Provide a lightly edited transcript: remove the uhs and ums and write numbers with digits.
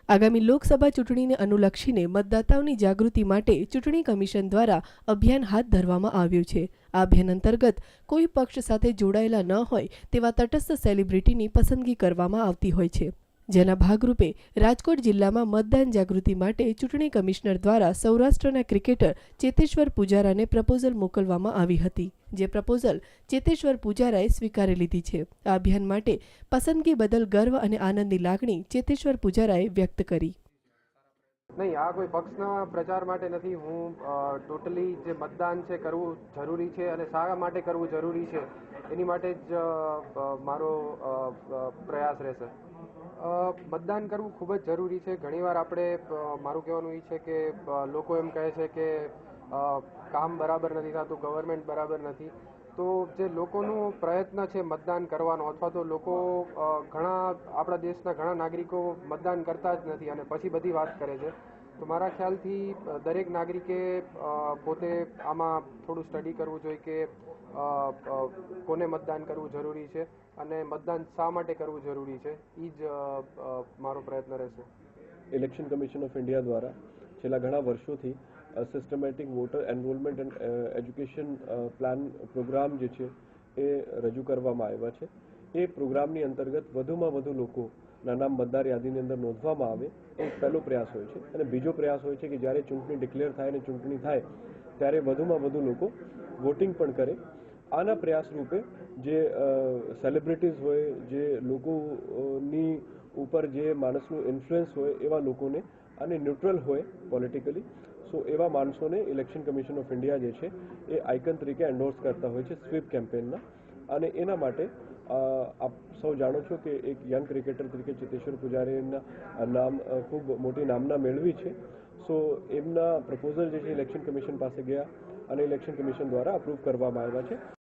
આગામી લોકસભા ચૂંટણીને અનુલક્ષીને મતદાતાઓની જાગૃતિ માટે ચૂંટણી કમિશન દ્વારા અભિયાન હાથ ધરવામાં આવ્યું છે. આ અભિયાન અંતર્ગત કોઈ પક્ષ સાથે જોડાયેલા ન હોય તેવા તટસ્થ સેલિબ્રિટીની પસંદગી કરવામાં આવતી હોય છે. જેના ભાગરૂપે રાજકોટ જિલ્લામાં મતદાન જાગૃતિ માટે ચૂંટણી કમિશનર દ્વારા સૌરાષ્ટ્રના ક્રિકેટર ચેતેશ્વર પૂજારાને પ્રપોઝલ મોકલવામાં આવી હતી. જે પ્રપોઝલ ચેતેશ્વર પૂજારાએ સ્વીકારી લીધી છે. આ અભિયાન માટે પસંદગી બદલ ગર્વ અને આનંદની લાગણી ચેતેશ્વર પૂજારાએ વ્યક્ત કરી. નહીં, આ કોઈ પક્ષના પ્રચાર માટે નથી. હું ટોટલી જે મતદાન છે કરવું જરૂરી છે અને શા માટે કરવું જરૂરી છે એની માટે જ મારો પ્રયાસ રહેશે. મતદાન કરવું ખૂબ જ જરૂરી છે. ઘણીવાર આપણે મારું કહેવાનું એ છે કે લોકો એમ કહે છે કે કામ બરાબર નથી થતું, ગવર્મેન્ટ બરાબર નથી. તો જે લોકોનો પ્રયત્ન છે મતદાન કરવાનો, અથવા તો લોકો ઘણા આપણા દેશના ઘણા નાગરિકો મતદાન કરતા જ નથી અને પછી બધી વાત કરે છે. તો મારા ખ્યાલથી દરેક નાગરિકે પોતે આમાં થોડું સ્ટડી કરવું જોઈએ કે કોને મતદાન કરવું જરૂરી છે અને મતદાન શા માટે કરવું જરૂરી છે. એ જ મારો પ્રયત્ન રહેશે. ઇલેક્શન કમિશન ઓફ ઇન્ડિયા દ્વારા છેલ્લા ઘણા વર્ષોથી systematic voter enrolment and education programme જે છે એ રજૂ કરવામાં આવ્યા છે. એ પ્રોગ્રામની અંતર્ગત વધુમાં વધુ લોકોના નામ મતદાર યાદીની અંદર નોંધવામાં આવે એ પહેલો પ્રયાસ હોય છે. અને બીજો પ્રયાસ હોય છે કે જ્યારે ચૂંટણી ડિક્લેર થાય અને ચૂંટણી થાય ત્યારે વધુમાં વધુ લોકો વોટિંગ પણ કરે. આના પ્રયાસ રૂપે જે સેલિબ્રિટીઝ હોય, જે લોકોની ઉપર જે માણસનું ઇન્ફ્લુઅન્સ હોય એવા લોકોને અને ન્યુટ્રલ હોય પોલિટિકલી, સો એવા માણસોને ઇલેક્શન કમિશન ઓફ ઇન્ડિયા જે છે એ આઇકન તરીકે એન્ડોર્સ કરતા હોય છે સ્વીપ કેમ્પેઇનના. અને એના માટે આપ સૌ જાણો છો કે એક યંગ ક્રિકેટર તરીકે ચેતેશ્વર પૂજારીના નામ ખૂબ મોટી નામના મેળવી છે. સો એમના પ્રપોઝલ જે છે ઇલેક્શન કમિશન પાસે ગયા અને ઇલેક્શન કમિશન દ્વારા અપ્રૂવ કરવામાં આવ્યા છે.